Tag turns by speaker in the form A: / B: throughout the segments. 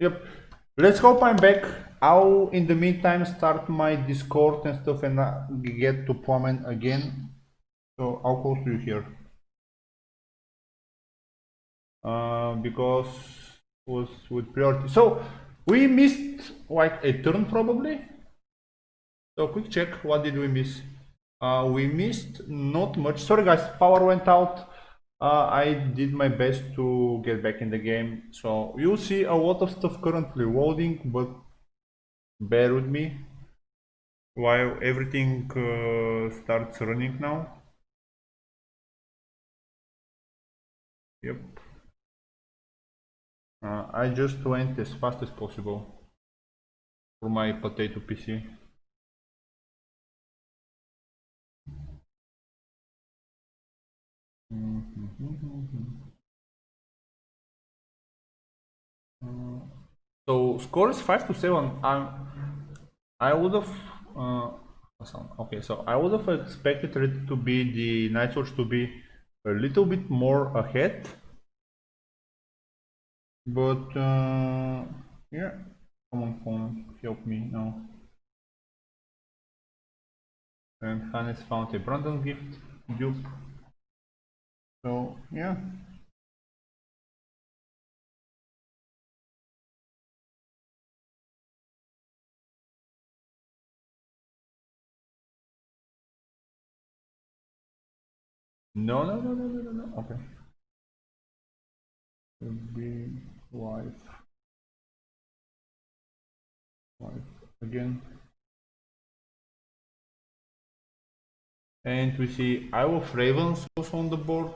A: Yep. Let's hope I'm back. I'll, in the meantime, start my Discord and stuff and get to Plumbing again. So I'll close to you here. Because it was with priority. So we missed like a turn probably. So quick check, what did we miss? We missed not much. Sorry guys, power went out. I did my best to get back in the game. So you'll see a lot of stuff currently loading, but bear with me while everything starts running now. Yep. I just went as fast as possible for my potato PC. So score is 5-7. I would have okay. So I would have expected it to be the Nightwatch to be a little bit more ahead, but yeah. Come on, phone, help me now. And Hannes found a Brandon gift dupe. So yeah. No. Okay. Be live again. And we see Isle of Ravens also on the board.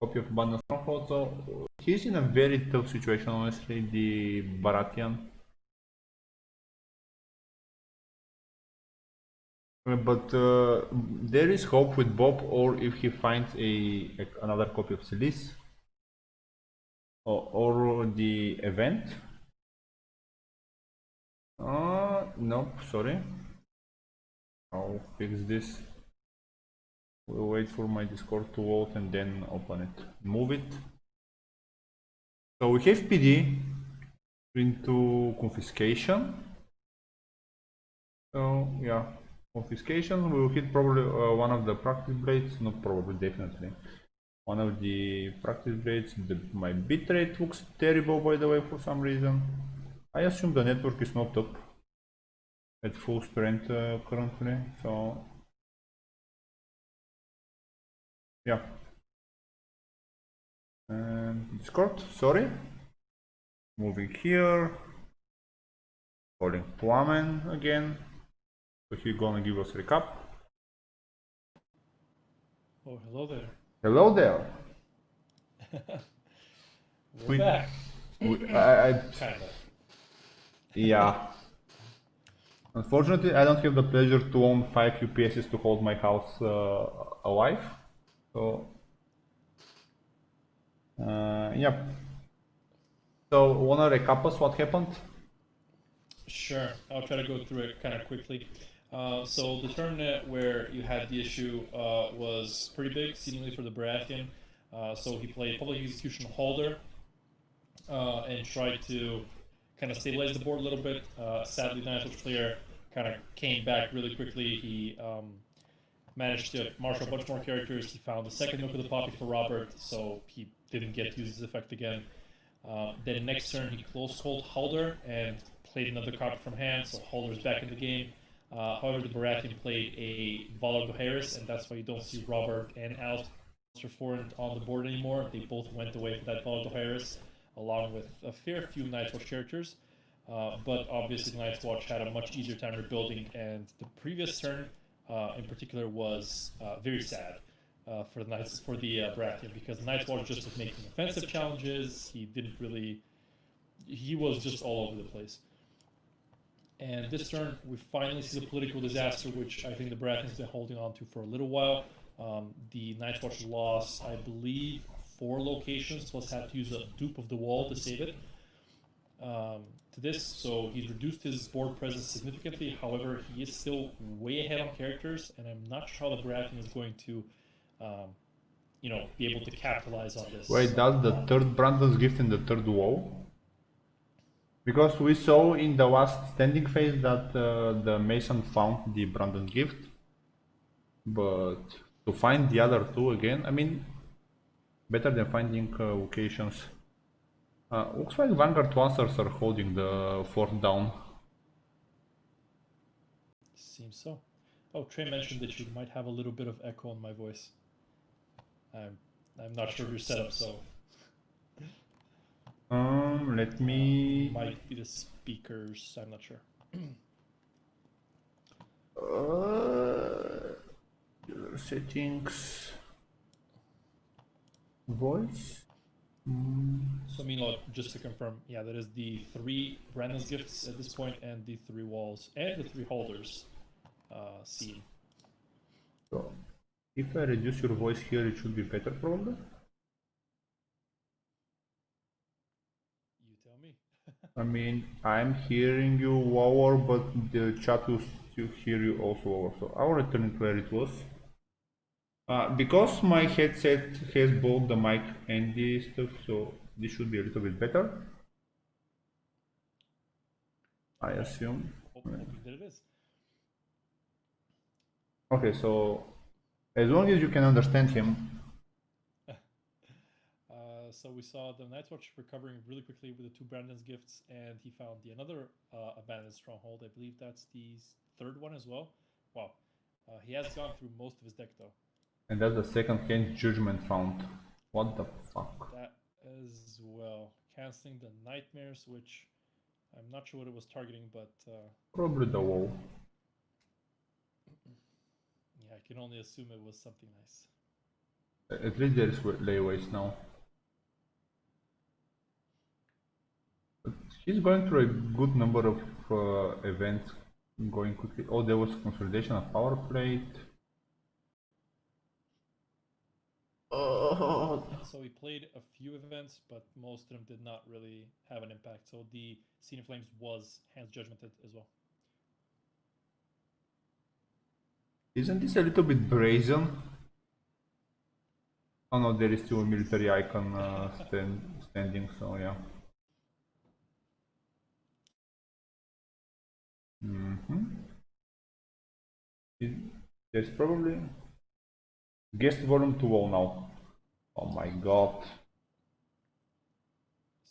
A: Copy of Abandoned Stronghold. So he's in a very tough situation, honestly, the Baratheon. But there is hope with Bob, or if he finds another copy of Celis, or the event. Nope, sorry. I'll fix this. We'll wait for my Discord to load and then open it. Move it. So we have PD into confiscation. So yeah, confiscation. We will hit probably one of the practice blades. Not probably, definitely. One of the practice blades. My bitrate looks terrible, by the way, for some reason. I assume the network is not up at full strength currently. So yeah. And Discord, sorry. Moving here. Calling Plumbing again. So he's gonna give us a recap.
B: Oh, hello there.
A: Hello there.
B: We're back. Kinda.
A: Yeah. Unfortunately, I don't have the pleasure to own 5 UPSs to hold my house alive. So, yep. So, wanna recap us what happened?
B: Sure, I'll try to go through it kind of quickly. So the tournament where you had the issue was pretty big, seemingly for the Baratheon. So he played Public Execution Holder and tried to kind of stabilize the board a little bit. Sadly, the Nightwatch player kind of came back really quickly. He managed to marshal a bunch more characters. He found the second Nook of the Poppy for Robert, so he didn't get to use his effect again. Then next turn he close called Halder and played another card from hand, so Halder's back in the game. However, the Baratheon played a Valar Dohaeris, and that's why you don't see Robert and Alistair Forent on the board anymore. They both went away for that Valar Dohaeris, along with a fair few Night's Watch characters. But obviously, Night's Watch had a much easier time rebuilding, and the previous turn, in particular, was very sad for the Baratheon, because Night's Watch just was making offensive challenges. He was just all over the place. And this turn, we finally see the political disaster, which I think the Baratheon's been holding on to for a little while. The Night's Watch lost, I believe, 4 locations, plus had to use a dupe of the wall to save it. To this, so he's reduced his board presence significantly. However, he is still way ahead on characters, and I'm not sure how the Baratheon is going to, be able to capitalize on this.
A: Wait, that's the third Brandon's gift in the third wall? Because we saw in the last standing phase that the Mason found the Brandon gift, but to find the other two again, I mean, better than finding locations. Looks like Vanguard Lancers are holding the fort down.
B: Seems so. Oh, Trey mentioned that you might have a little bit of echo in my voice. I'm not sure of your setup, so
A: Let me.
B: might be the speakers. I'm not sure.
A: Settings. Voice.
B: So, meanwhile, just to confirm, yeah, that is the 3 Brandon's gifts at this point, and the 3 walls, and the 3 holders scene.
A: So, if I reduce your voice here, it should be better, probably.
B: You tell me.
A: I mean, I'm hearing you lower, but the chat will still hear you also lower. So I'll return it where it was. Because my headset has both the mic and the stuff, so this should be a little bit better. I assume.
B: Hoping that it is.
A: Okay, so as long as you can understand him.
B: So we saw the Night's Watch recovering really quickly with the 2 Brandon's gifts, and he found another abandoned stronghold. I believe that's the 3rd one as well. Wow. He has gone through most of his deck, though.
A: And that's the second hand judgment found. What the fuck?
B: That as well. Canceling the nightmares, which I'm not sure what it was targeting, but
A: Probably the wall.
B: yeah, I can only assume it was something nice.
A: At least there is layaways now. But he's going through a good number of events going quickly. Oh, there was consolidation of power plate.
B: So he played a few events, but most of them did not really have an impact. So the Scene of Flames was Hand's Judgmented as well.
A: Isn't this a little bit brazen? Oh no, there is still a military icon standing, so yeah. There's probably guest volume to wall now. Oh my god.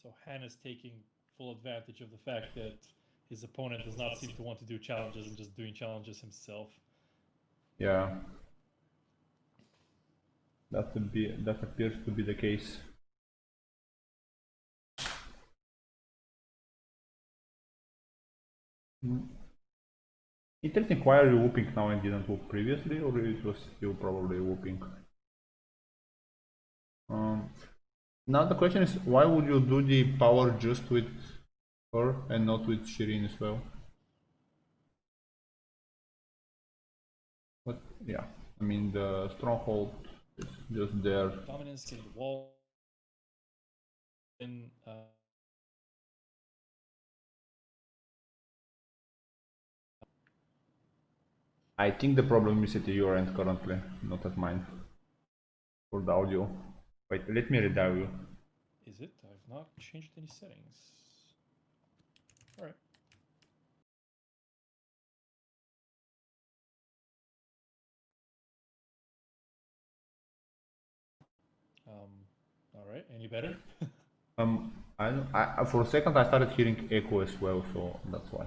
B: So Han is taking full advantage of the fact that his opponent does not seem to want to do challenges and just doing challenges himself.
A: Yeah. That appears to be the case. Interesting, why are you whooping now and didn't whoop previously, or it was still probably whooping? Now the question is, why would you do the power just with her and not with Shireen as well? But yeah, I mean the stronghold is just there.
B: Dominance in the wall. In
A: I think the problem is at your end currently, not at mine. For the audio. Wait, let me redial you.
B: is it? I've not changed any settings. All right. All right. Any better?
A: For a second I started hearing echo as well, so that's why.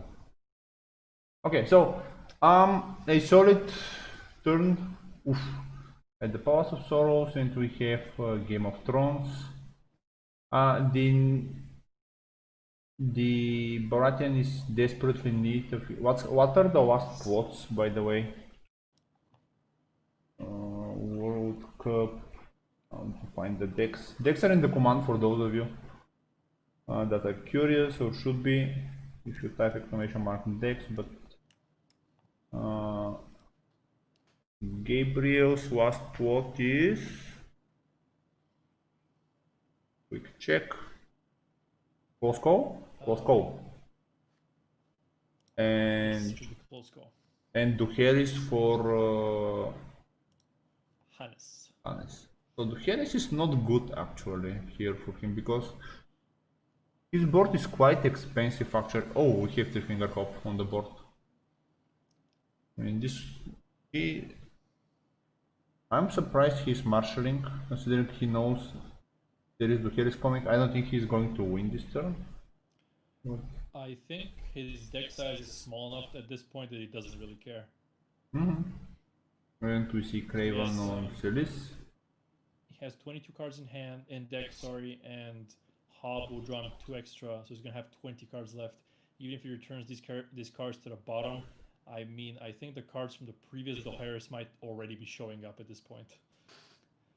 A: Okay, so a solid turn. Oof. At the Palace of Sorrows, and we have Game of Thrones. The Baratheon is desperately in need of. What are the last plots, by the way? World Cup. To find the decks. Decks are in the command for those of you that are curious or should be. If you type exclamation mark decks, but Gabriel's last plot is. Quick check. Close call? Close call. And
B: Should be close call.
A: and Duheris for
B: Hannes.
A: Hannes. So Duheris is not good actually here for him because His board is quite expensive actually. Oh, we have three finger hop on the board. I mean I'm surprised he's marshalling, considering he knows there is Duhelis coming. I don't think he's going to win this turn.
B: I think his deck size is small enough at this point that he doesn't really care.
A: And we see Craven on Celis.
B: He has 22 cards in hand, in deck, sorry, and Hob will draw him 2 extra, so he's gonna have 20 cards left. Even if he returns these cards to the bottom, I mean, I think the cards from the previous Doharis might already be showing up at this point.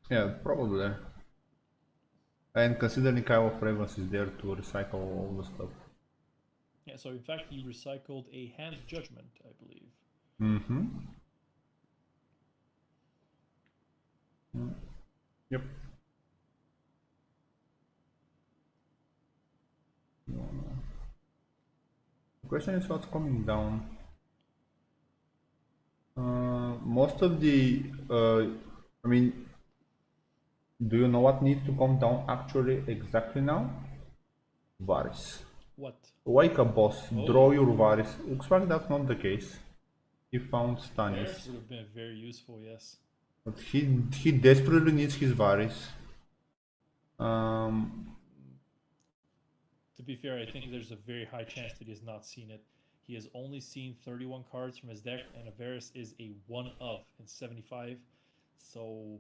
A: Yeah, probably. And considering Kyle of Ravens is there to recycle all the stuff.
B: Yeah, so in fact, he recycled a Hand's Judgment, I believe.
A: Yep. The question is what's coming down. Most of the, I mean, do you know what needs to come down actually exactly now? Varys.
B: What?
A: Wake up, boss. Draw your Varys. Looks like that's not the case. He found Stannis.
B: Varys would have been very useful, yes.
A: But he desperately needs his Varys.
B: To be fair, I think there's a very high chance that he has not seen it. He has only seen 31 cards from his deck, and Varys is a 1 of in 75. So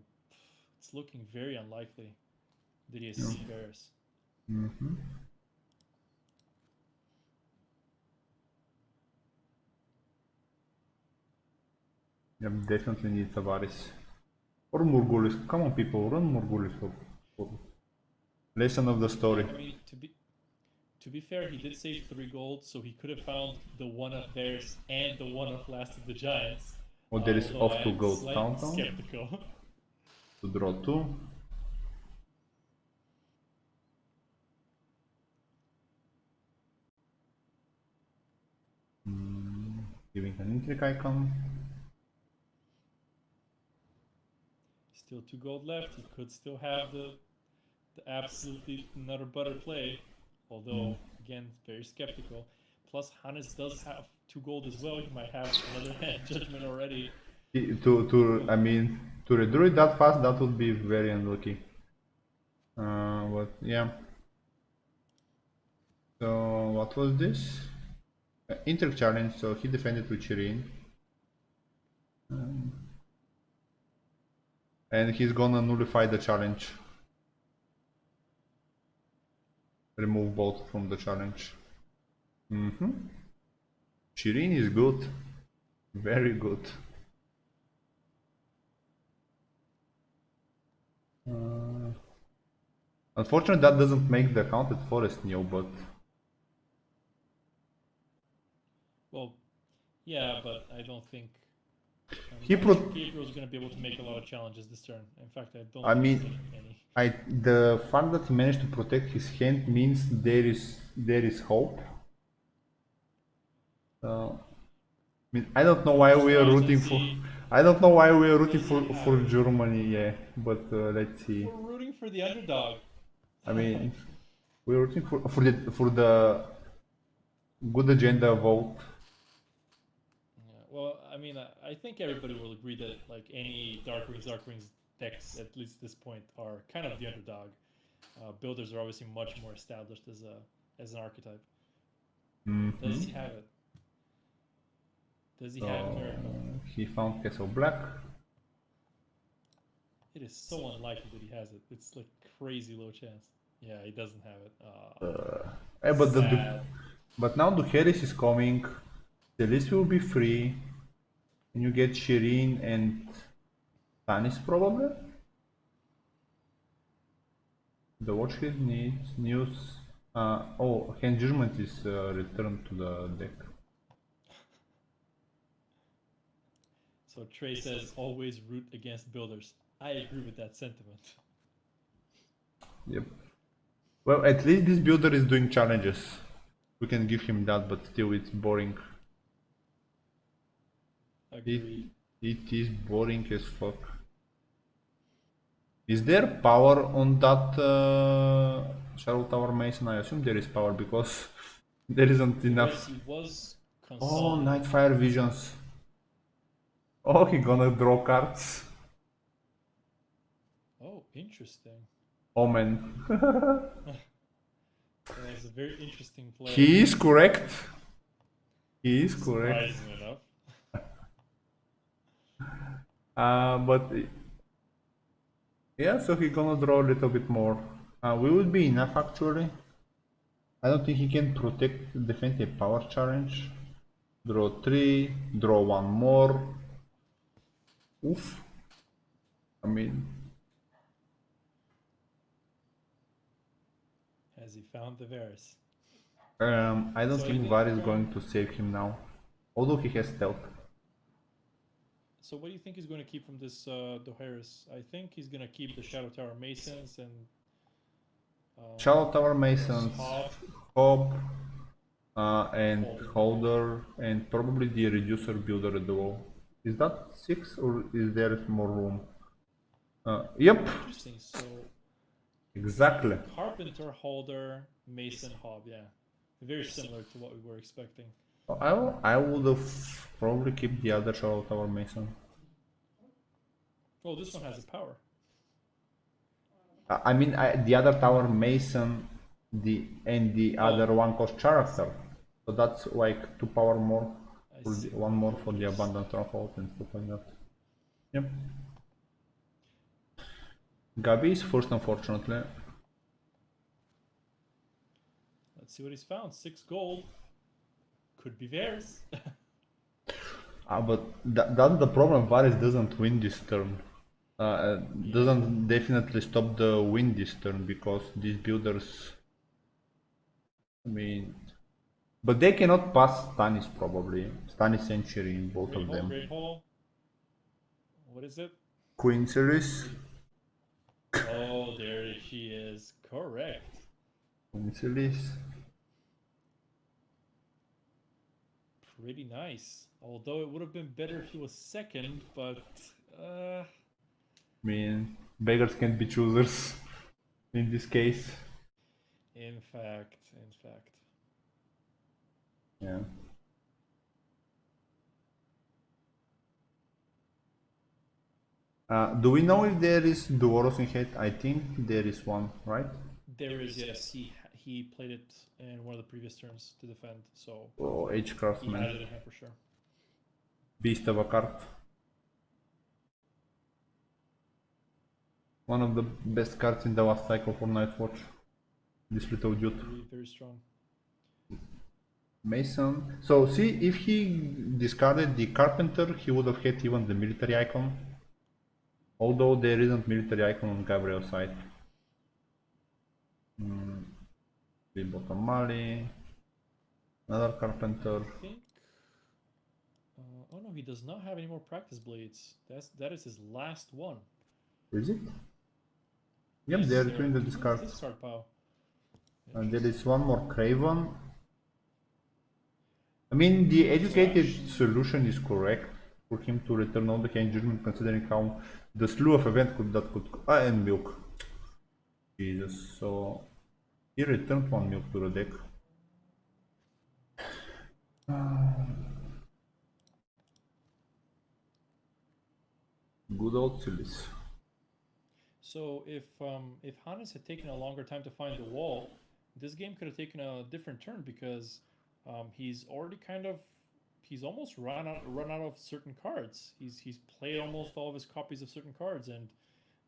B: it's looking very unlikely that he has seen Varys.
A: Yep, definitely needs a Varys. Or Morghulis. Come on, people, run Morghulis for lesson of the story.
B: I mean, to be fair, he did save 3 gold, so he could have found the 1 of Varys and the 1 of Last of the Giants.
A: Oh, there is off to go down.
B: Skeptical.
A: To draw 2. Giving an intrigue icon.
B: Still 2 gold left. He could still have the absolutely nutter butter play, although again very skeptical. Plus Hannes does have 2 gold as well. He might have another Hand Judgment already.
A: I mean, to redraw it that fast, that would be very unlucky. But yeah. So what was this? Intrigue challenge. So he defended with Shireen. And he's gonna nullify the challenge. Remove both from the challenge. Shireen is good. Very good. Unfortunately, that doesn't make the Counted Forest new, but...
B: Well, yeah, but I don't think...
A: Gabriel's
B: going to be able to make a lot of challenges this turn. In fact, I don't
A: think any. The fact that he managed to protect his hand means there is hope. I mean, I don't know why we are rooting for... I don't know why we are rooting for Germany, yeah, but let's see.
B: We're rooting for the underdog.
A: I mean, we're rooting for the good agenda vote.
B: Yeah, well, I mean, I think everybody will agree that like any Dark Wings decks at least this point are kind of the underdog. Builders are obviously much more established as an archetype. Does he have it? Does he have Miracle?
A: He found Castle Black.
B: It is so unlikely that he has it. It's like crazy low chance. Yeah, he doesn't have it.
A: But now Duhelis is coming. The list will be free. And you get Shireen and Stannis probably. The Watchhead needs news. Oh, Hand Judgment is returned to the deck.
B: So Trey says always root against builders. I agree with that sentiment.
A: Yep. Well, at least this builder is doing challenges. We can give him that, but still it's boring.
B: Agreed.
A: It is boring as fuck. Is there power on that Shadow Tower Mason? I assume there is power because there isn't enough.
B: He was
A: Oh,
B: consulting.
A: Nightfire Visions. Oh, he gonna draw cards.
B: Oh, interesting.
A: Omen.
B: That was a very interesting play.
A: He is correct. He is correct.
B: Surprisingly enough.
A: But yeah, so he gonna draw a little bit more. We would be enough actually. I don't think he can protect, defend a power challenge. Draw 3, draw 1 more. Oof. I mean,
B: As he found the Varus.
A: I don't
B: So I
A: think
B: think,
A: Var is going to save him now. Although he has stealth.
B: So what do you think he's going to keep from this Doharis? I think he's going to keep the Shadow Tower Masons and
A: Shadow Tower Masons,
B: Hob.
A: Hob, and Holder, and probably the Reducer Builder at the wall. Is that 6 or is there more room? Yep,
B: Interesting. So
A: exactly.
B: Carpenter, Holder, Mason, Hob. Yeah, very similar to what we were expecting.
A: I would have probably kept the other Shadow Tower Mason.
B: Oh, this one has a power.
A: I mean, the other Tower Mason, the other one cost character, so that's like 2 power more,
B: I see.
A: one more for the Abundant Stronghold and stuff like that. Yep. Gabi is first, unfortunately.
B: Let's see what he's found. 6 gold. Could be Varus.
A: But that's the problem. Varys doesn't win this turn. Doesn't definitely stop the win this turn because these builders. I mean, but they cannot pass Stannis probably. Stannis Century in both
B: Great
A: of
B: hole,
A: them.
B: great hole. What is it?
A: Queen Series.
B: Oh, there she is. Correct.
A: Queen Series.
B: Pretty nice. Although it would have been better if he was second, but
A: I mean, beggars can't be choosers in this case.
B: in fact.
A: Yeah. Do we know if there is Duoros in head? I think there is one, right?
B: There is, yes. He played it in one of the previous turns to defend, so
A: Oh, H
B: he
A: Craftsman.
B: has it in hand for sure.
A: Beast of a card. One of the best cards in the last cycle for Nightwatch. This little dude.
B: Very, very strong.
A: Mason. So see, if he discarded the Carpenter, he would have had even the military icon. Although there isn't military icon on Gabriel's side. The bottom Mali. Another Carpenter.
B: I think. Oh no, he does not have any more practice blades. That is his last one.
A: Is it? Yep,
B: Yes,
A: they are
B: there
A: doing the
B: two
A: discard.
B: discard pile.
A: And there is one more Craven. I mean, the educated solution is correct for him to return all the Hand Judgment, considering how the slew of events that could. And milk. Jesus, so he returned one milk to the deck. Good old Silis.
B: So if Hannes had taken a longer time to find the wall, this game could have taken a different turn because he's already he's almost run out of certain cards. He's played almost all of his copies of certain cards, and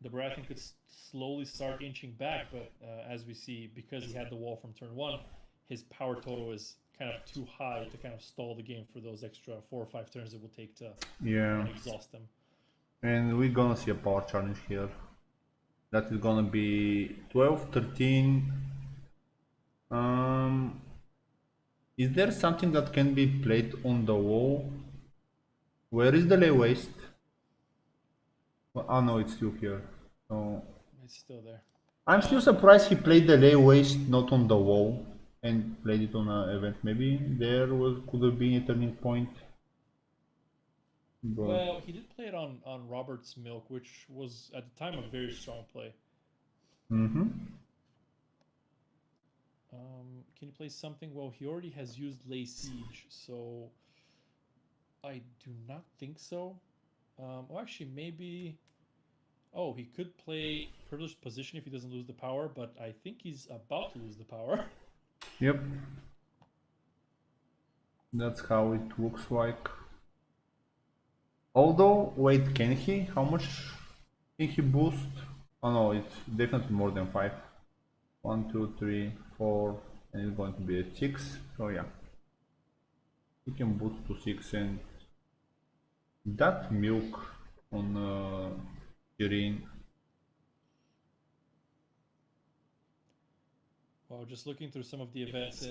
B: the Baratheon could slowly start inching back. But as we see, because he had the wall from turn 1, his power total is kind of too high to kind of stall the game for those extra 4 or 5 turns it will take to exhaust them.
A: And we're gonna see a power challenge here. That is gonna be 12, 13. Is there something that can be played on the wall? Where is the lay waste? Well, oh no, it's still here. So
B: It's still there.
A: I'm still surprised he played the lay waste not on the wall and played it on an event. Maybe there could have been a turning point. But
B: Well, he did play it on Robert's Milk, which was at the time a very strong play. Can you play something? Well, he already has used Lay Siege, so I do not think so. Well, actually, maybe. Oh, he could play Privileged Position if he doesn't lose the power, but I think he's about to lose the power.
A: yep, that's how it looks like. Although, wait, can he? How much can he boost? Oh no, it's definitely more than 5. 1, 2, 3, 4, and it's going to be a 6. So yeah, he can boost to 6, and that milk on Jirin.
B: Well, just looking through some of the events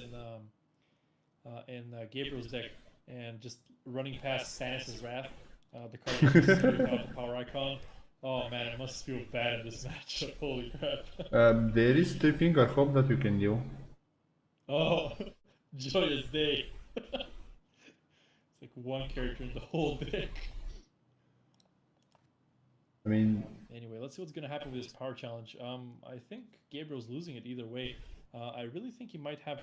B: in Gabriel's deck and just running past Stannis' Wrath, the card that you see without the power icon. Oh man, it must feel bad in this matchup. Holy crap.
A: There is 3 finger hope that you can deal.
B: Oh, joyous day. It's like one character in the whole deck.
A: I mean,
B: Anyway, let's see what's gonna happen with this power challenge. I think Gabriel's losing it either way. I really think he might have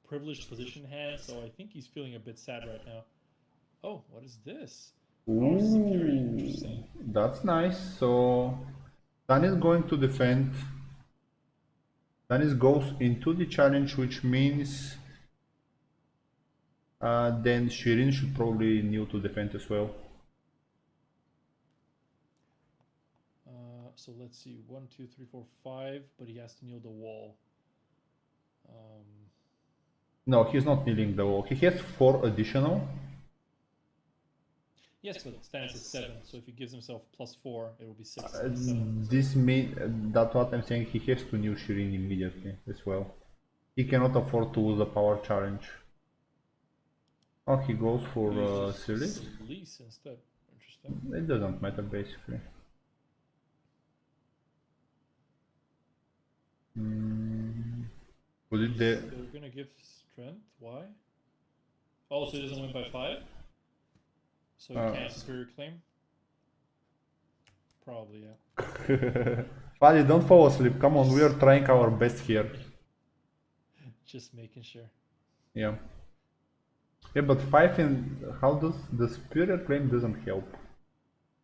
B: privileged position hand, so I think he's feeling a bit sad right now. Oh, what is this? Mars' Fury. Interesting.
A: that's nice. So Dan is going to defend. Danis goes into the challenge, which means then Shirin should probably kneel to defend as well.
B: So let's see. 1, 2, 3, 4, 5, but he has to kneel the wall.
A: No, he's not kneeling the wall. He has 4 additional.
B: Yes, but Stannis is 7, so if he gives himself +4, it will be 6.
A: This means that's what I'm saying. He has to kneel Shirin immediately as well. He cannot afford to lose a power challenge. Oh, he goes for Silis.
B: Silis instead. Interesting.
A: It doesn't matter basically. Was it the?
B: They're gonna give strength. Why? Oh, so he doesn't win by 5? So he can't superior claim? Probably, yeah.
A: Buddy, don't fall asleep. Come on, we are trying our best here.
B: Just making sure.
A: Yeah. Yeah, but 5 in how does the superior claim doesn't help.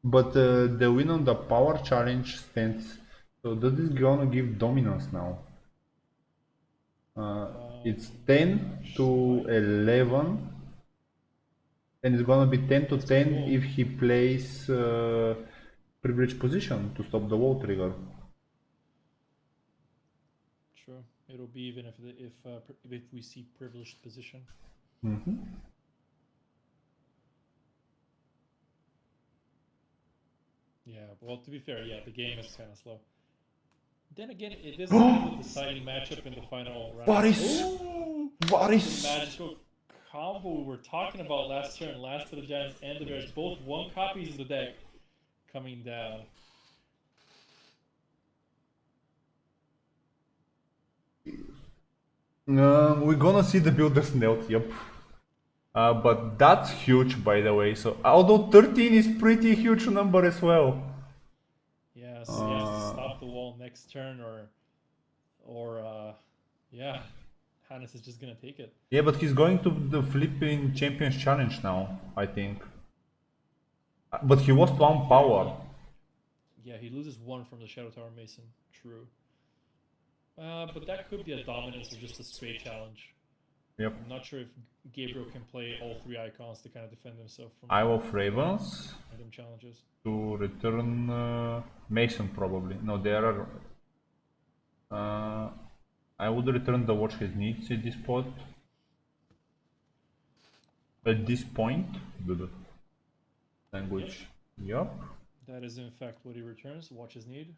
A: But the win on the power challenge stands. So that is gonna give dominance now. It's 10 to 11, and it's gonna be 10 to 10 if he plays privileged position to stop the wall trigger.
B: Sure. It'll be even if we see privileged position. Yeah, well, to be fair, yeah, the game is kind of slow. Then again, it is kind of the deciding matchup in the final round.
A: Varys!
B: Ooh!
A: Varys!
B: The magical combo we were talking about last turn, last to the Giants and the Bears, both 1 copies in the deck coming down.
A: We're gonna see the builder's note, yep. But that's huge, by the way. So although 13 is pretty huge number as well.
B: Yeah, so he has to stop the wall next turn, yeah, Hannes is just gonna take it.
A: Yeah, but he's going to the flipping Champions Challenge now, I think. But he lost 1 power.
B: Yeah, he loses 1 from the Shadow Tower Mason. True. But that could be a dominance or just a straight challenge.
A: Yep.
B: I'm not sure if Gabriel can play all 3 icons to kind of defend himself from
A: Isle of Ravens
B: random challenges.
A: to return Mason probably. No, there are. I would return the watch his needs at this spot. At this point, good language. Yep.
B: That is in fact what he returns. Watch his need.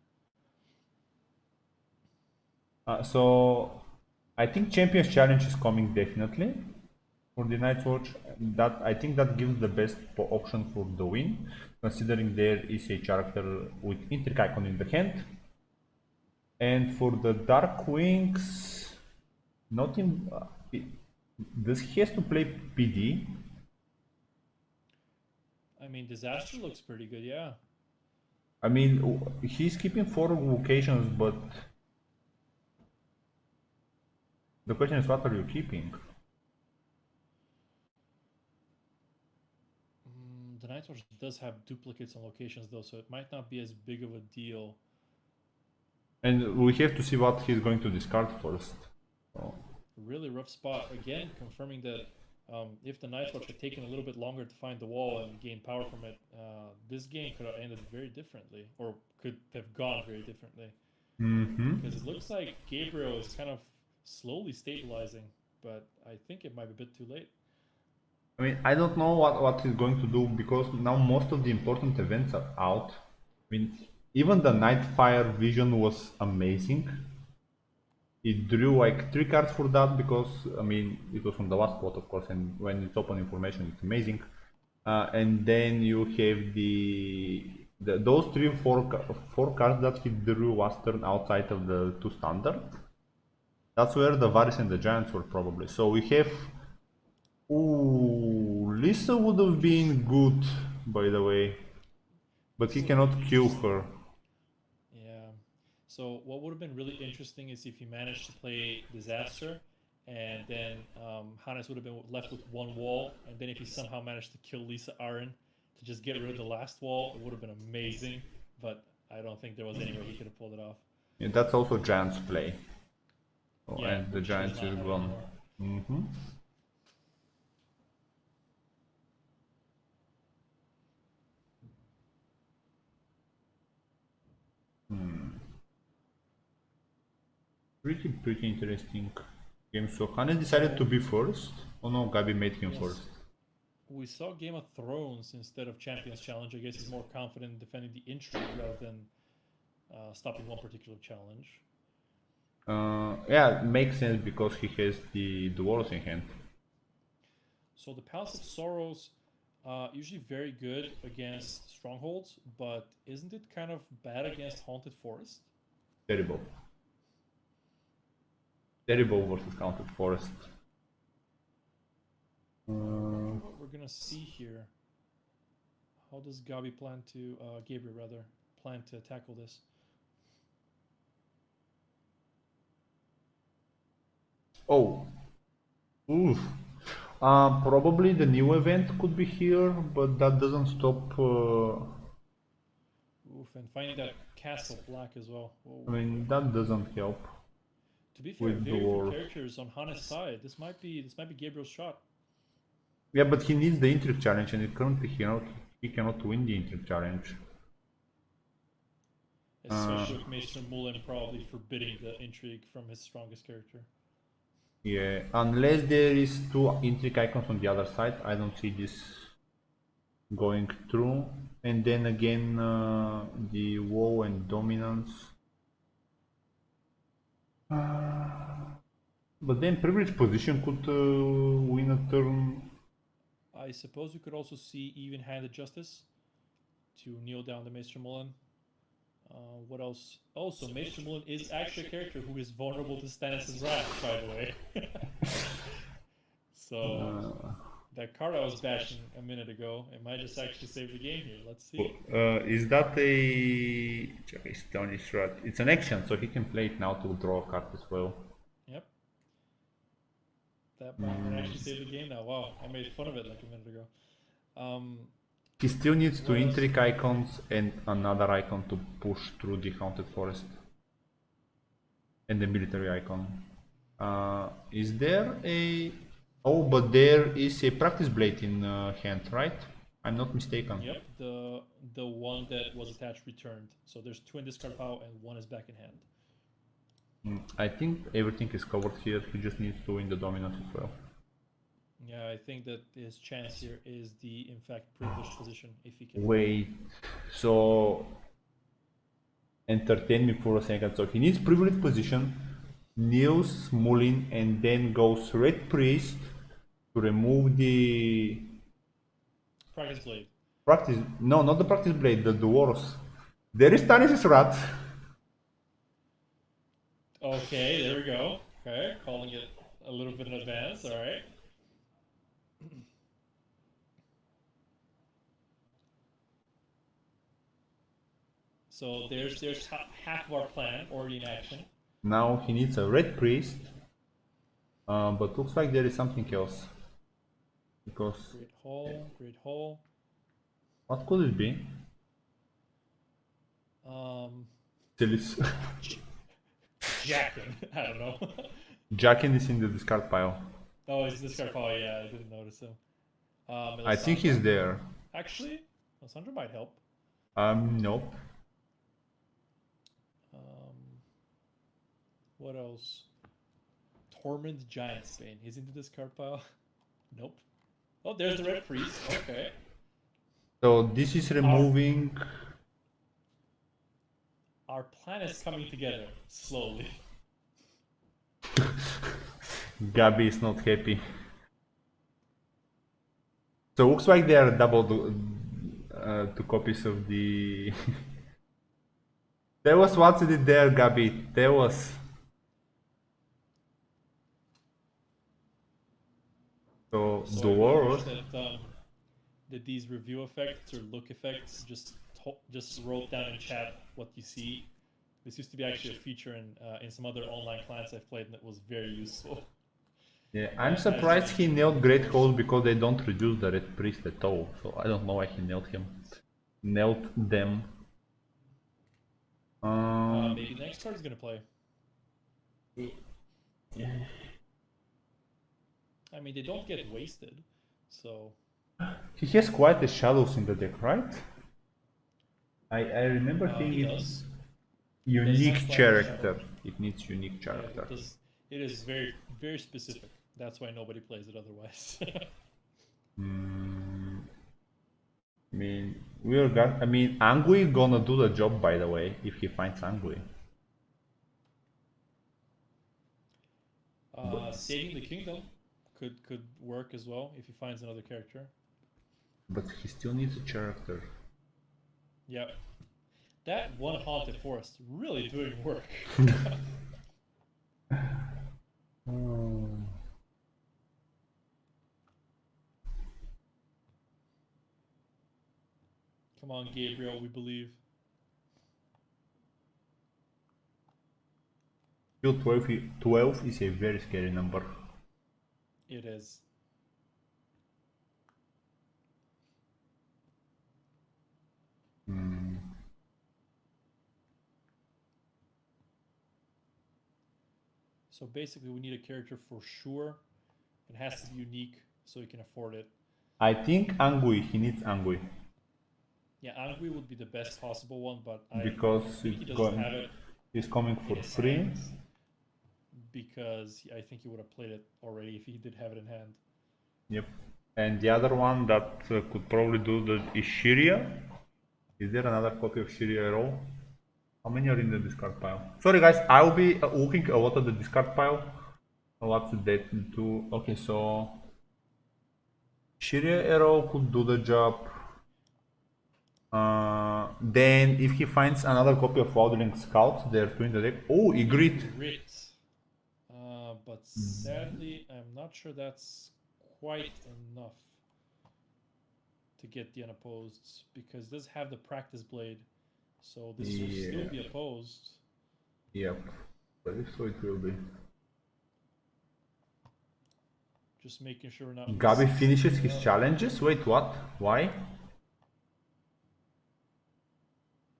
A: So I think Champions Challenge is coming definitely for the Night's Watch. That I think that gives the best option for the win, considering there is a character with Intrigue icon in the hand. And for the Dark Wings, not in. Does he has to play PD?
B: I mean, Disaster looks pretty good, yeah.
A: I mean, he's keeping 4 locations, but the question is, what are you keeping?
B: The Nightwatch does have duplicates on locations though, so it might not be as big of a deal.
A: And we have to see what he's going to discard first. So,
B: Really rough spot. Again, confirming that if the Nightwatch had taken a little bit longer to find the wall and gain power from it, this game could have ended very differently, or could have gone very differently. Because it looks like Gabriel is kind of slowly stabilizing, but I think it might be a bit too late.
A: I mean, I don't know what he's going to do because now most of the important events are out. I mean, even the Nightfire vision was amazing. It drew like 3 cards for that because, I mean, it was from the last spot, of course, and when it's open information, it's amazing. And then you have those 4 cards that he drew last turn outside of the 2 standard. That's where the Varys and the Giants were probably. So we have. Ooh, Lisa would have been good, by the way, but he
B: This would have
A: cannot
B: been
A: kill
B: interesting.
A: her.
B: Yeah. So what would have been really interesting is if he managed to play Disaster, and then Hannes would have been left with one wall, and then if he somehow managed to kill Lisa Aaron to just get rid of the last wall, it would have been amazing. But I don't think there was any way he could have pulled it off.
A: Yeah, that's also Giants play. Oh,
B: Yeah,
A: and the
B: which he does
A: Giants
B: not
A: is
B: have
A: gone.
B: anymore.
A: Mm-hmm. Pretty interesting game. So Hannes decided to be first. Oh no, Gabi made him
B: Yes,
A: first.
B: we saw Game of Thrones instead of Champions Challenge. I guess he's more confident in defending the intrigue rather than stopping one particular challenge.
A: Yeah, makes sense because he has the dwarves in hand.
B: So the Palace of Sorrows, usually very good against strongholds, but isn't it kind of bad against Haunted Forest?
A: Terrible. Terrible versus Counted Forest.
B: Wonder what we're gonna see here. How does Gabriel rather, plan to tackle this?
A: Oh, oof. Probably the new event could be here, but that doesn't stop.
B: Oof, and finding that Castle Black as well.
A: I
B: Whoa.
A: mean, that doesn't help
B: To be fair,
A: with
B: very few
A: dwarf.
B: characters on Hana's side. This might be Gabriel's shot.
A: Yeah, but he needs the intrigue challenge, and currently he cannot win the intrigue challenge.
B: Especially with Maester Mullen probably forbidding the intrigue from his strongest character.
A: Yeah, unless there is 2 intrigue icons on the other side, I don't see this going through. And then again, the woe and dominance. But then privileged position could win a turn.
B: I suppose we could also see even-handed justice to kneel down to Maester Mullen. What else? Oh, so Maester Mullen is actually a character who is vulnerable to Stannis' wrath, by the way. So that card I was bashing a minute ago, it might just actually save the game here. Let's see.
A: Is that a... Check his Stonish Rat. It's an action, so he can play it now to draw a card as well.
B: Yep. That might actually save the game now. Wow, I made fun of it like a minute ago.
A: He still needs 2
B: What else?
A: intrigue icons and another icon to push through the Haunted Forest. And the military icon. Is there a... Oh, but there is a practice blade in hand, right? I'm not mistaken.
B: Yep, the one that was attached returned. So there's 2 in discard pile and 1 is back in hand.
A: I think everything is covered here. He just needs to win the dominance as well.
B: Yeah, I think that his chance here is the, in fact, privileged position if he can.
A: Wait, so entertain me for a second. So he needs privileged position, kneels Mullin, and then goes Red Priest to remove the
B: Practice blade.
A: practice. No, not the practice blade, the dwarves. There is Stannis' rat.
B: Okay, there we go. Okay, calling it a little bit in advance. All right. So there's half of our plan already in action.
A: Now he needs a red priest. But looks like there is something else. Because
B: Great hall, great hall.
A: what could it be? Silis.
B: Jacking. I don't know.
A: Jackin is in the discard pile.
B: Oh, is this card? Oh, yeah, I didn't notice him.
A: I think he's
B: Melisandre?
A: there.
B: Actually, Melisandre might help.
A: Nope.
B: What else? Tormund Giantsbane. He's into this card pile. Nope. Oh, there's the red priest. Okay.
A: So this is removing.
B: Our plan is coming together slowly.
A: Gabi is not happy. So looks like they are double two copies of the. Tell us what's it there, Gabi. Tell us. So
B: So
A: the
B: I really
A: world.
B: wish that these review effects or look effects just wrote down in chat what you see. This used to be actually a feature in some other online clients I've played, and it was very useful.
A: Yeah, I'm surprised he nailed Great Halls because they don't reduce the Red Priest at all. So I don't know why he nailed him. Nailed them.
B: Maybe the next card is gonna play.
A: Yeah.
B: I mean, they don't get wasted, so.
A: He has quite the shadows in the deck, right? I remember
B: He
A: thinking
B: does.
A: unique
B: Does have
A: character. It needs unique
B: Yeah,
A: character.
B: it is very very specific. That's why nobody plays it otherwise.
A: I mean, Angui gonna do the job, by the way, if he finds Angui.
B: Saving the kingdom could work as well if he finds another character.
A: But he still needs a character.
B: Yep. That one haunted forest really doing work. Come on, Gabriel, we believe.
A: Still 12 is a very scary number.
B: It is. So basically, we need a character for sure. It has to be unique so he can afford it.
A: I think Angui, he needs Angui.
B: Yeah, Angui would be the best possible one, but I
A: Because
B: think he doesn't have it.
A: He's coming for
B: his
A: free.
B: hands, because I think he would have played it already if he did have it in hand.
A: Yep. And the other one that could probably do the is Shiria. Is there another copy of Shiria at all? How many are in the discard pile? Sorry guys, I'll be looking a lot at the discard pile. What's the date to? Okay, so Shiria Arrow could do the job. Then if he finds another copy of Wildling Scout, there are two in the deck. Oh, Ygritte.
B: But sadly, I'm not sure that's quite enough to get the unopposed, because it does have the practice blade, so this will still be opposed.
A: Yep, but if so, it will be.
B: Just making sure we're not.
A: Gabi finishes his challenges. Wait, what? Why?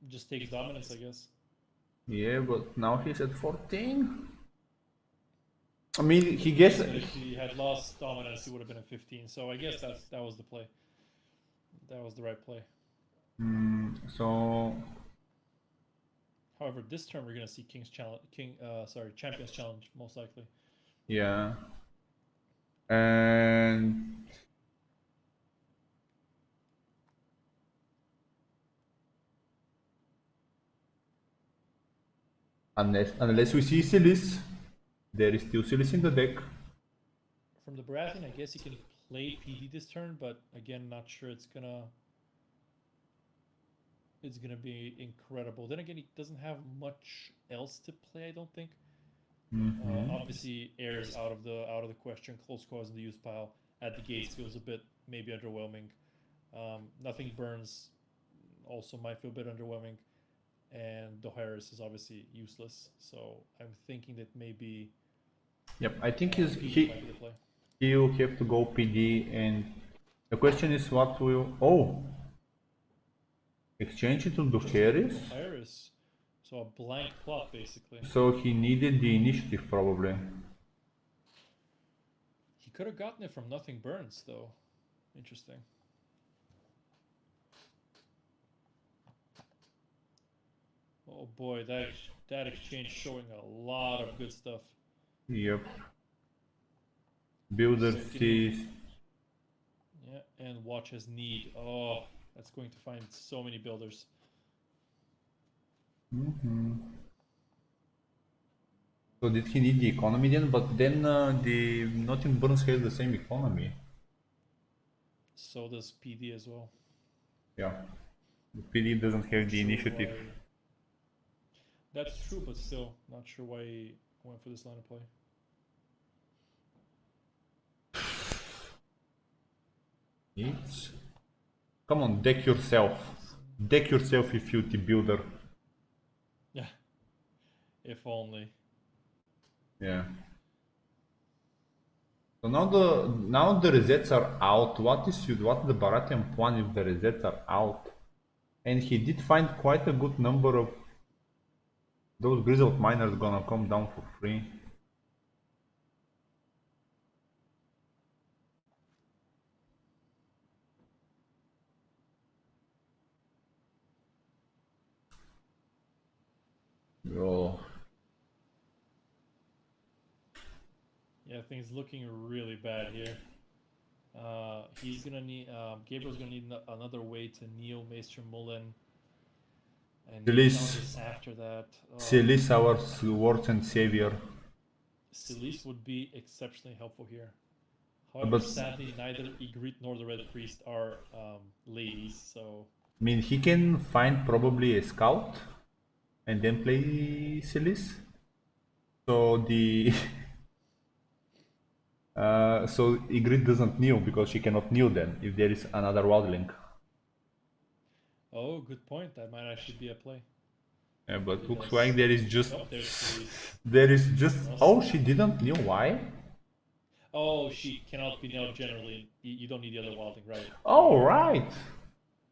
B: Just takes dominance, I guess.
A: Yeah, but now he's at 14. I mean, he gets.
B: But if he had lost dominance, he would have been at 15. So I guess that was the play. That was the right play.
A: So.
B: However, this turn we're gonna see Champions Challenge most likely.
A: Yeah. And. Unless we see Silis, there is still Silis in the deck.
B: From the Baratheon, I guess you can play PD this turn, but again, not sure it's gonna be incredible. Then again, he doesn't have much else to play, I don't think. Obviously, Air's out of the question. Close calls in the use pile. At the gates feels a bit maybe underwhelming. Nothing burns also might feel a bit underwhelming. and the Harris is obviously useless. So I'm thinking that maybe
A: Yep, I think
B: PD might be the play.
A: he'll have to go PD, and the question is what will... Oh! Exchange it to the
B: Just
A: Harris?
B: the Harris. So a blank plot basically.
A: So he needed the initiative probably.
B: He could have gotten it from Nothing Burns though. Interesting. Oh boy, that exchange showing a lot of good stuff.
A: Yep. Builder
B: So
A: sees...
B: Yeah, and watch his need. Oh, that's going to find so many builders.
A: So did he need the economy then? But then the Nothing Burns has the same economy.
B: So does PD as well.
A: Yeah. The PD doesn't have
B: Not
A: the
B: sure
A: initiative.
B: why. That's true, but still, not sure why he went for this line of play.
A: It's... Come on, deck yourself. Deck yourself, you filthy builder.
B: Yeah, if only.
A: Yeah. So now the resets are out. What the Baratheon plan if the resets are out? And he did find quite a good number of those grizzled miners gonna come down for free. Oh.
B: Yeah, things looking really bad here. He's gonna need. Gabriel's gonna need another way to kneel Maester Mullen and need challenges after that.
A: Silis, our Lord and Savior.
B: Silis would be exceptionally helpful here. However,
A: But
B: sadly, neither Ygritte nor the Red Priest are ladies, so...
A: I mean, he can find probably a scout and then play Silis. So the so Ygritte doesn't kneel because she cannot kneel then if there is another wildling.
B: Oh, good point. That might actually be a play.
A: Yeah, but looks like there is just
B: Nope, there's Silis.
A: there is just
B: No,
A: she didn't kneel. Why?
B: Oh, she cannot be nailed generally. You don't need the other wilding, right?
A: Oh right.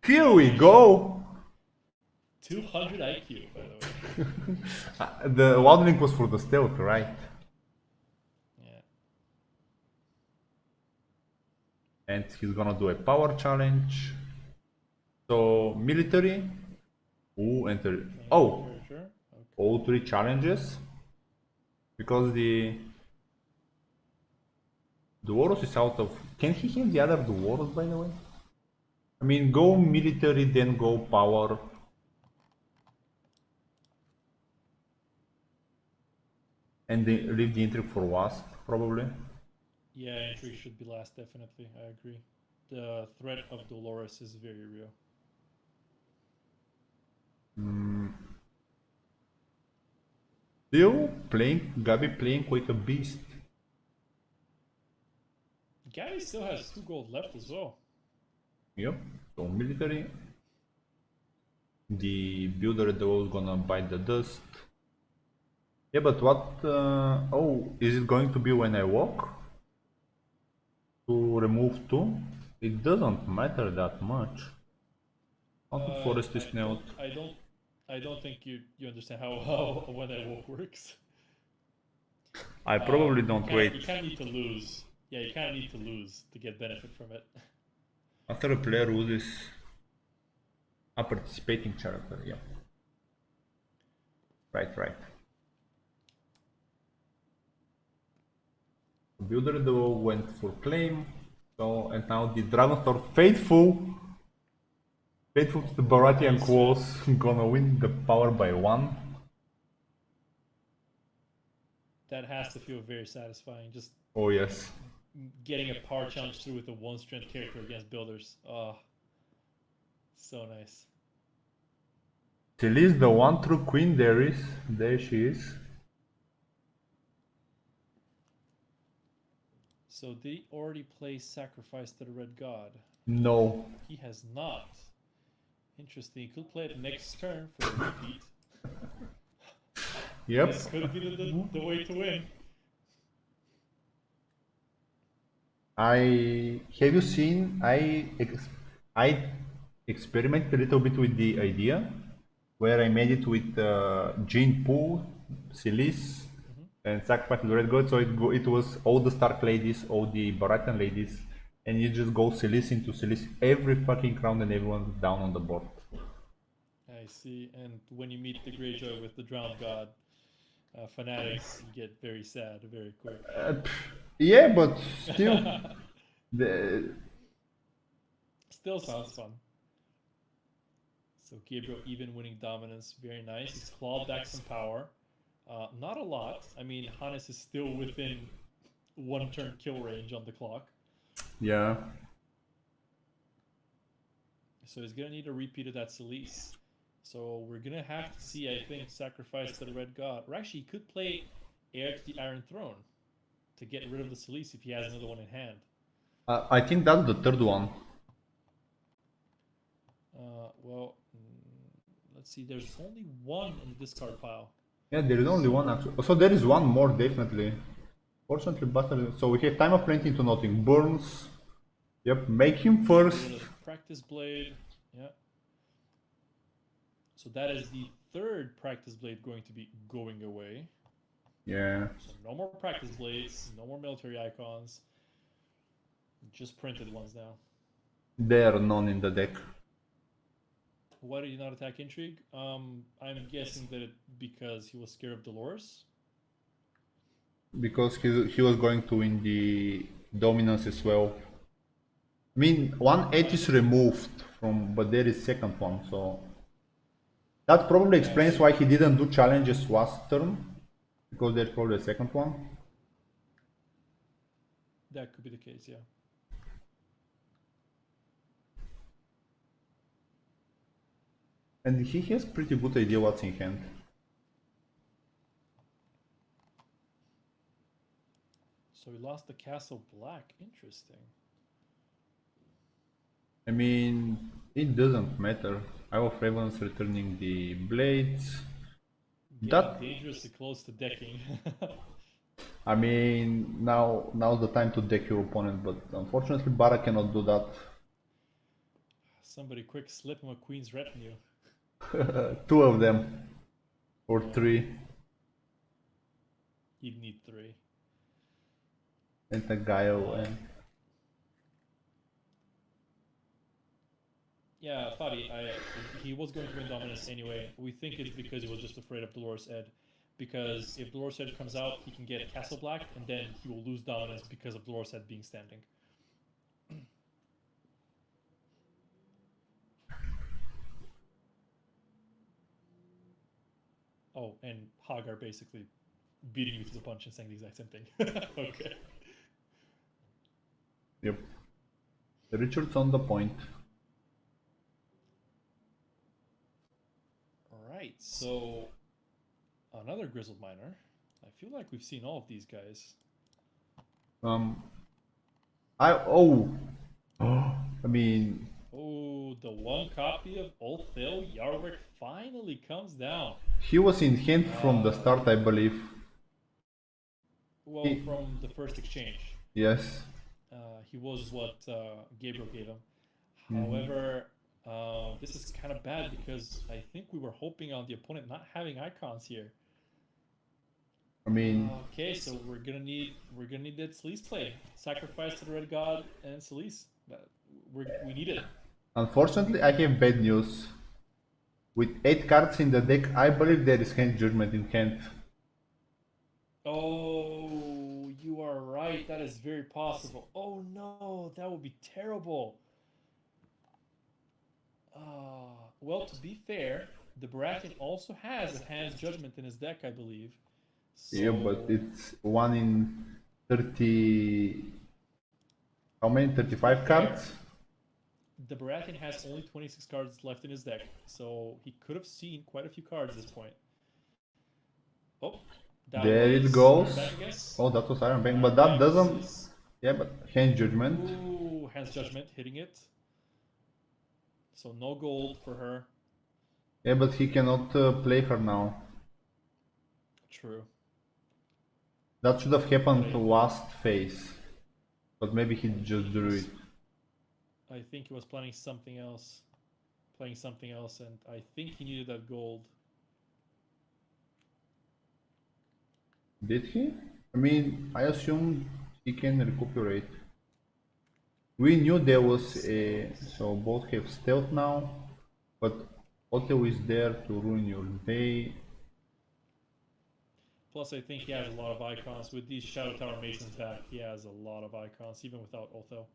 A: Here we go.
B: 200 IQ, by the way.
A: The wildling was for the stealth, right?
B: Yeah.
A: And he's gonna do a power challenge. So military. Ooh, enter. Oh,
B: Sure. Okay.
A: all three challenges. Because the Dwarves is out of... Can he have the other Dwarves, by the way? I mean, go military, then go power. And then leave the intrigue for Wasp, probably.
B: Yeah, intrigue should be last, definitely. I agree. The threat of Dolores is very real.
A: Still playing... Gabi playing quite a beast.
B: Gabby still has 2 gold left as well.
A: Yep, so military. The builder at the wall is gonna bite the dust. Yeah, but what... oh, is it going to be when I walk? To remove 2? It doesn't matter that much. Forest is nailed.
B: I don't think you understand how when I walk works.
A: I probably don't wait.
B: You kind of need to lose. Yeah, you kind of need to lose to get benefit from it.
A: After a player loses a participating character, yeah. Right. Builder though went for claim. So, and now the Dragonthor faithful to the Baratheon cause, gonna win the power by 1.
B: That has to feel very satisfying. Just
A: oh yes,
B: getting a power challenge through with a 1 strength character against builders. Oh, so nice.
A: Till is the one true queen there she is.
B: So did he already play Sacrifice to the Red God?
A: No.
B: He has not. Interesting. You could play it next turn for a repeat.
A: Yep.
B: This could be the way to win.
A: Have you seen? I experimented a little bit with the idea, where I made it with Gene Pool, Silis, and sacrifice the red god. So it was all the Stark ladies, all the Baratheon ladies, and you just go Silis into Silis every fucking round, and everyone's down on the board.
B: I see. And when you meet the Greyjoy with the Drowned God, fanatics get very sad very quick.
A: Yeah, but still, the
B: Still sounds fun. So Gabriel even winning dominance, very nice. He's clawed back some power. Not a lot. I mean, Hannes is still within one turn kill range on the clock.
A: yeah.
B: So he's going to need a repeat of that Silice. So we're going to have to see, I think, sacrifice to the Red God. Or actually, he could play Heir to the Iron Throne to get rid of the Silice if he has another one in hand.
A: I think that's the third one.
B: Well, let's see. There's only one in the discard pile.
A: Yeah, there is only one actually. So there is one more definitely. Fortunately, battle. So we have time of plenty into nothing. Burns. Yep, make him first.
B: Practice blade. Yeah. So that is the third practice blade going to be going away.
A: Yeah.
B: So no more practice blades, no more military icons. Just printed ones now.
A: There are none in the deck.
B: Why did he not attack Intrigue? I'm guessing that because he was scared of Dolores.
A: Because he was going to win the dominance as well. I mean, one edge is removed from, but there is second one, so that probably explains why he didn't do challenges last turn, because there's probably a second one.
B: That could be the case, yeah.
A: And he has pretty good idea what's in hand.
B: So he lost the Castle Black. Interesting.
A: I mean, it doesn't matter. Eye of Ravens returning the blades.
B: Getting dangerously close to decking.
A: I mean, now's the time to deck your opponent, but unfortunately Bara cannot do that.
B: Somebody quick slip him a Queen's Retinue.
A: Two of them. Or three.
B: You'd need three.
A: And a Guile and...
B: Yeah, Fadi, he was going to win dominance anyway. We think it's because he was just afraid of Dolores Ed. Because if Dolores Ed comes out, he can get Castle Black, and then he will lose dominance because of Dolores Ed being standing. Oh, and Hagar basically beating you to the punch and saying the exact same thing. Okay.
A: Yep. Richard's on the point.
B: Alright, so another Grizzled Miner. I feel like we've seen all of these guys.
A: I mean,
B: Oh, the one copy of Ulthil Yarwick finally comes down.
A: he was in hand from the start, I believe.
B: Well, from the first exchange.
A: Yes.
B: He was what Gabriel gave him. However, this is kind of bad because I think we were hoping on the opponent not having icons here.
A: I mean,
B: Okay, so we're gonna need that Silice play. Sacrifice to the Red God and Silice. We need it.
A: unfortunately, I have bad news. With 8 cards in the deck, I believe there is hand judgment in hand.
B: Oh, you are right. That is very possible. Oh no, that would be terrible. Well, to be fair, the Baratheon also has a hand's judgment in his deck, I believe. So,
A: Yeah, but it's 1 in 30... How many? 35 cards?
B: the Baratheon has only 26 cards left in his deck, so he could have seen quite a few cards at this point. Oh,
A: There it goes.
B: Back, I guess.
A: Oh, that was Iron Bank, but that doesn't... Yeah, but hand judgment.
B: Ooh, Hand's Judgment hitting it. So no gold for her.
A: Yeah, but he cannot play her now.
B: True.
A: That should have happened
B: But
A: last phase. But maybe he
B: I
A: just
B: think he
A: drew it.
B: was. I think he was planning something else. Playing something else, and I think he needed that gold.
A: Did he? I mean, I assume he can recuperate. We knew there was a... So both have stealth now, but Otto is there to ruin your day.
B: Plus, I think he has a lot of icons. With these Shadow Tower Masons back, he has a lot of icons, even without Otho.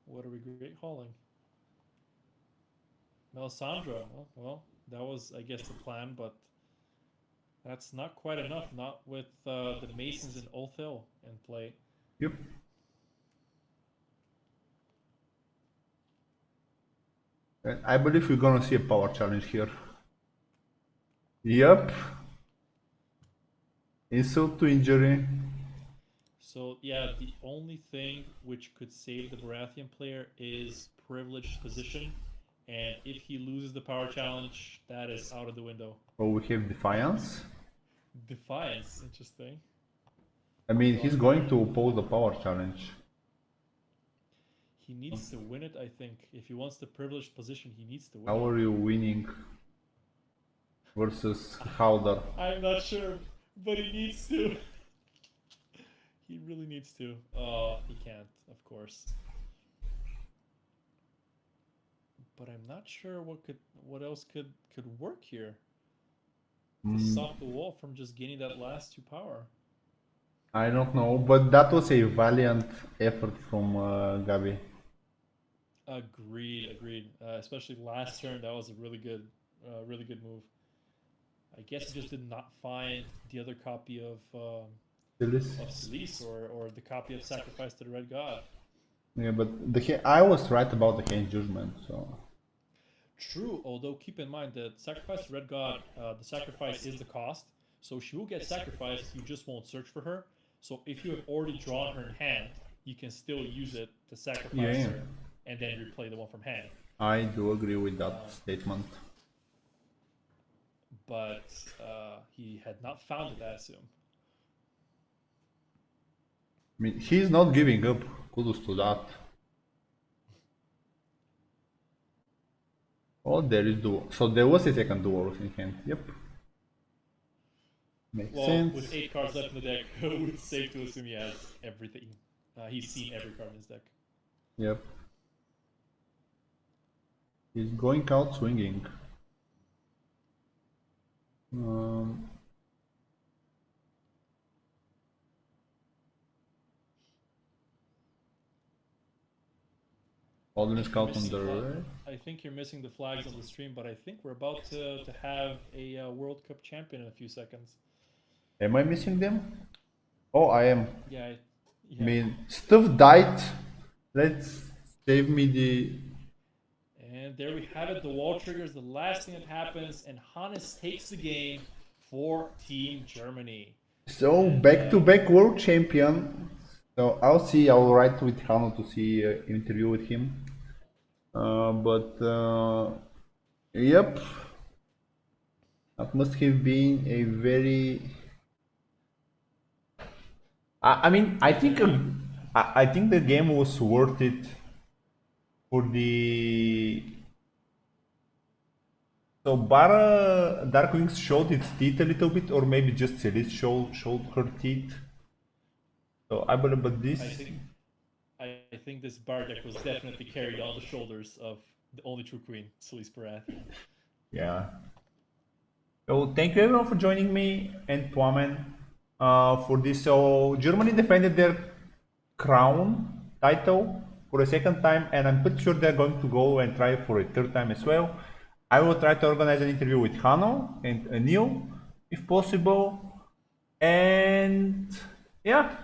B: What are we great hauling? Melisandre. Well, that was, I guess, the plan, but that's not quite enough. Not with the Masons and Otho in play.
A: Yep. And I believe we're gonna see a power challenge here. Yep. Insult to injury.
B: So yeah, the only thing which could save the Baratheon player is privileged position, and if he loses the power challenge, that is out of the window.
A: Oh, we have Defiance.
B: Defiance, interesting.
A: I mean, he's going to oppose the power challenge.
B: He needs to win it, I think. If he wants the privileged position, he needs to win
A: How
B: it.
A: are you winning versus Howder?
B: I'm not sure, but he needs to. He really needs to. He can't, of course. But I'm not sure what else could work here to stop the wall from just gaining that last 2 power.
A: I don't know, but that was a valiant effort from Gabi.
B: Agreed. Especially last turn, that was a really good move. I guess he just did not find the other copy of Silice or the copy of Sacrifice to the Red God.
A: Yeah, but I was right about the Hand Judgment, so...
B: True, although keep in mind that Sacrifice to Red God, the sacrifice is the cost, so she will get sacrificed, you just won't search for her. So if you have already drawn her in hand, you can still use it to sacrifice her and then replay the one from hand.
A: I do agree with that statement.
B: But he had not found it, I assume.
A: I mean, he's not giving up. Kudos to that. Oh, there is duo. So there was a second duo in hand. Yep. Makes sense.
B: With 8 cards left in the deck, it's safe to assume he has everything. He's seen every card in his deck.
A: Yep. He's going out swinging. Holding Scout on the right.
B: I think you're missing the flags on the stream, but I think we're about to have a World Cup champion in a few seconds.
A: Am I missing them? Oh, I am.
B: Yeah.
A: I mean, stuff died. Let's save me the...
B: And there we have it. The wall triggers the last thing that happens, and Hannes takes the game for Team Germany.
A: So, back-to-back world champion. So, I'll write with Hanno to see interview with him. Yep. That must have been a very... I mean, I think the game was worth it for the... So Dark Wings showed its teeth a little bit, or maybe just Celis showed her teeth. So I believe, but this...
B: I think this bar deck was definitely carried on the shoulders of the only true queen, Celis Baratheon.
A: Yeah. So thank you everyone for joining me and Tuamen for this. So Germany defended their crown title for a second time, and I'm pretty sure they're going to go and try for a third time as well. I will try to organize an interview with Hanno and Neil if possible. And yeah,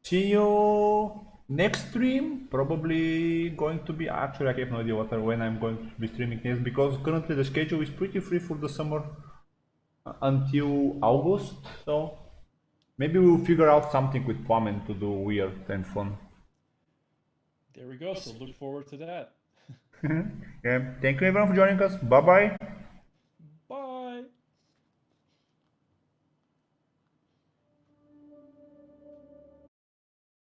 A: see you next stream. Probably going to be, actually I have no idea when I'm going to be streaming next, because currently the schedule is pretty free for the summer. until August. So maybe we'll figure out something with Pomen to do weird and fun.
B: There we go. So look forward to that.
A: Yeah. Thank you everyone for joining us. Bye bye.